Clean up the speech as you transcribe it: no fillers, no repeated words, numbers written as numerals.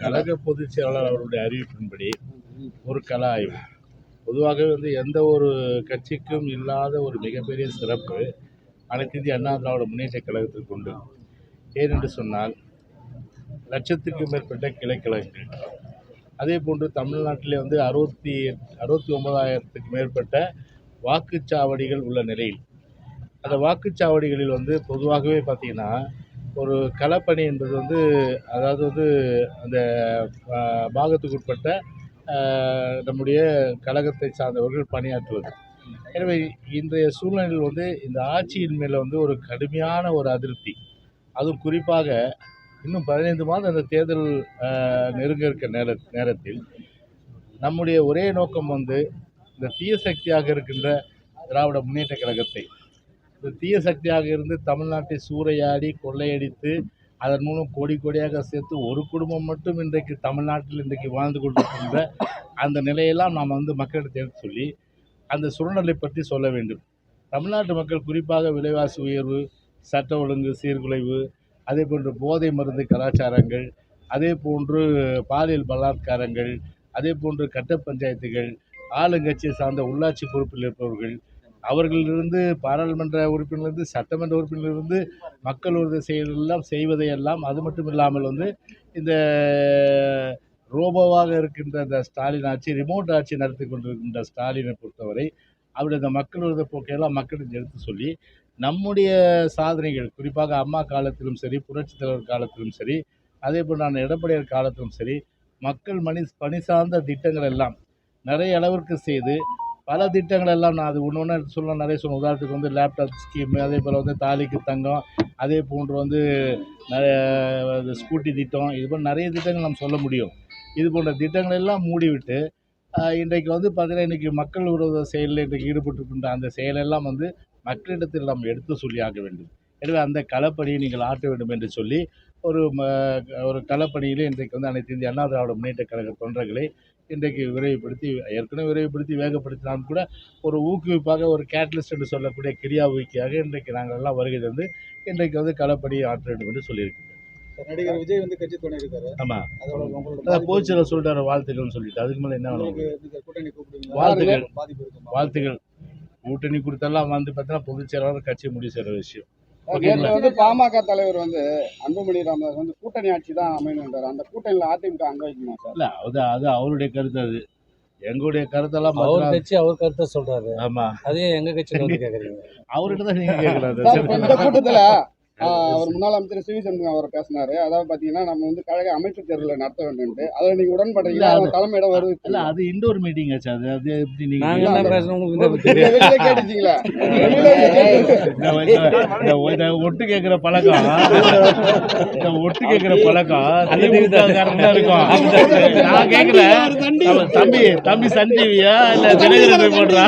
கழக பொதுச் செயலாளர் அவருடைய அறிவிப்பின்படி ஒரு கள ஆய்வு பொதுவாகவே எந்த ஒரு கட்சிக்கும் இல்லாத ஒரு மிகப்பெரிய சிறப்பு அனைத்து இந்திய அண்ணா திராவிட முன்னேற்ற கழகத்திற்கு உண்டு. ஏனென்று சொன்னால் லட்சத்துக்கும் மேற்பட்ட கிளைக்கழகங்கள், அதே போன்று தமிழ்நாட்டிலே 69,000த்துக்கு மேற்பட்ட வாக்குச்சாவடிகள் உள்ள நிலையில் அந்த வாக்குச்சாவடிகளில் பொதுவாகவே பார்த்திங்கன்னா ஒரு களப்பணி என்பது அதாவது அந்த பாகத்துக்குட்பட்ட நம்முடைய கழகத்தை சார்ந்தவர்கள் பணியாற்றுவது. எனவே இன்றைய சூழ்நிலையில் இந்த ஆட்சியின் மேலே ஒரு கடுமையான ஒரு அதிருப்தி, அதுவும் குறிப்பாக இன்னும் 15 மாதம் அந்த தேர்தல் நெருங்க இருக்க நேரத்தில் நம்முடைய ஒரே நோக்கம் இந்த தீய சக்தியாக இருக்கின்ற திராவிட முன்னேற்ற கழகத்தை, இந்த தீய சக்தியாக இருந்து தமிழ்நாட்டை சூறையாடி கொள்ளையடித்து அதன் மூலம் கோடி கோடியாக சேர்த்து ஒரு குடும்பம் மட்டும் இன்றைக்கு தமிழ்நாட்டில் வாழ்ந்து கொண்டிருக்கின்ற அந்த நிலையெல்லாம் நாம் மக்களிடத்தை எடுத்து சொல்லி அந்த சூழ்நிலை பற்றி சொல்ல வேண்டும். தமிழ்நாட்டு மக்கள் குறிப்பாக விலைவாசி உயர்வு, சட்ட ஒழுங்கு சீர்குலைவு, அதே போன்று போதை மருந்து கலாச்சாரங்கள், அதே போன்று பாலியல் பலாத்காரங்கள், அதே போன்று கட்ட பஞ்சாயத்துகள், ஆளுங்கட்சியை சார்ந்த உள்ளாட்சி பொறுப்பில் இருப்பவர்கள், அவர்களிலிருந்து பாராளுமன்ற உறுப்பினரிலிருந்து சட்டமன்ற உறுப்பினரிலிருந்து மக்கள் ஒரு செயலெல்லாம் செய்வதையெல்லாம், அது மட்டும் இல்லாமல் இந்த ரோபோவாக இருக்கின்ற இந்த ஸ்டாலின் ஆட்சி, ரிமோட் ஆட்சி நடத்தி கொண்டிருக்கின்ற ஸ்டாலினை பொறுத்தவரை அவருடைய இந்த மக்கள் விரோத போக்கையெல்லாம் மக்களுக்கு எடுத்து சொல்லி நம்முடைய சாதனைகள், குறிப்பாக அம்மா காலத்திலும் சரி, புரட்சித் தலைவர் காலத்திலும் சரி, அதே போல் நான் எடப்பாடியார் காலத்திலும் சரி, மக்கள் பணி சார்ந்த திட்டங்கள் எல்லாம் நிறைய அளவிற்கு செய்து பல திட்டங்கள் எல்லாம் நான் அது ஒன்று சொல்ல நிறைய சொல்ல. உதாரணத்துக்கு லேப்டாப் ஸ்கீம், அதே போல் தாலிக்கு தங்கம், அதே போன்று நிறைய ஸ்கூட்டி திட்டம், இது போல் நிறைய திட்டங்கள் நம்ம சொல்ல முடியும். இது போன்ற திட்டங்கள் எல்லாம் மூடிவிட்டு இன்றைக்கு பார்த்தீங்கன்னா இன்றைக்கி மக்கள் விரோத செயலில் இன்றைக்கு ஈடுபட்டிருக்கின்ற அந்த செயலெல்லாம் மக்களிடத்தில் நாம் எடுத்து சொல்லி ஆக வேண்டும். எனவே அந்த களப்பணியை நீங்கள் ஆற்ற வேண்டும் என்று சொல்லி ஒரு களப்பணியிலே இன்றைக்கு அனைத்து இந்திய அண்ணா திராவிட முன்னேற்ற கழக தொண்டர்களை இன்றைக்கு விரைவுபடுத்தி, ஏற்கனவே விரைவுபடுத்தி வேகப்படுத்தினாலும் கூட ஒரு ஊக்குவிப்பாக, ஒரு கேட்டலிஸ்ட் என்று சொல்லக்கூடிய கிரியா ஊக்கியாக இன்றைக்கு நாங்கள் எல்லாம் வருகை தந்து இன்றைக்கு களப்பணியை ஆற்ற வேண்டும் என்று சொல்லியிருக்கிறோம். நடிகர் விஜய் கட்சி துணை இருக்காரு. ஆமா, போச்சுல சொல்லிட்டாரு வாழ்த்துக்கள்னு சொல்லிட்டு, அதுக்கு மேல என்ன வேணும்? வாழ்த்துக்கள் கூட்டணி கொடுத்தெல்லாம் பார்த்தீங்கன்னா பொதுச் செயலாளர் கட்சி முடிவு செய்கிற விஷயம். பாமக தலைவர் அன்புமணி ராமதாஸ் கூட்டணி ஆட்சி தான் அமையணுன்றாரு. அந்த கூட்டணியில் அதிமுக அங்க வைக்கணுமா சார்? இல்ல, அது அவருடைய கருத்து. அது எங்களுடைய கருத்தெல்லாம் அவர் கட்சி அவர் கருத்தை சொல்றாரு. ஆமா, அதே எங்க கட்சி கேக்குறீங்க? அவர்கிட்ட தான் நீங்க கேட்கலாம். இந்த கூட்டத்துல அவர் முன்னாள் அமைச்சர் சிவி சண்முகம் அவர் பேசினாரு. அதாவது பாத்தீங்கன்னா நம்ம கழக அமைச்சர் தேர்தலை நடத்த வேண்டும். அதில் நீங்க உடன்படுறீங்களா? தலைமையிடம் வருது. இல்ல, அது இண்டோர் மீட்டிங் ஆச்சு. அது எப்படி நீங்க கேட்டுச்சீங்களா? ஒட்டு கேட்கிற பழக்கம், இந்த ஒட்டு கேட்கிற பழக்கம் இருக்கும். நான் கேட்கல, தம்பி சன் டிவியா இல்ல தினகரன் போடுறா?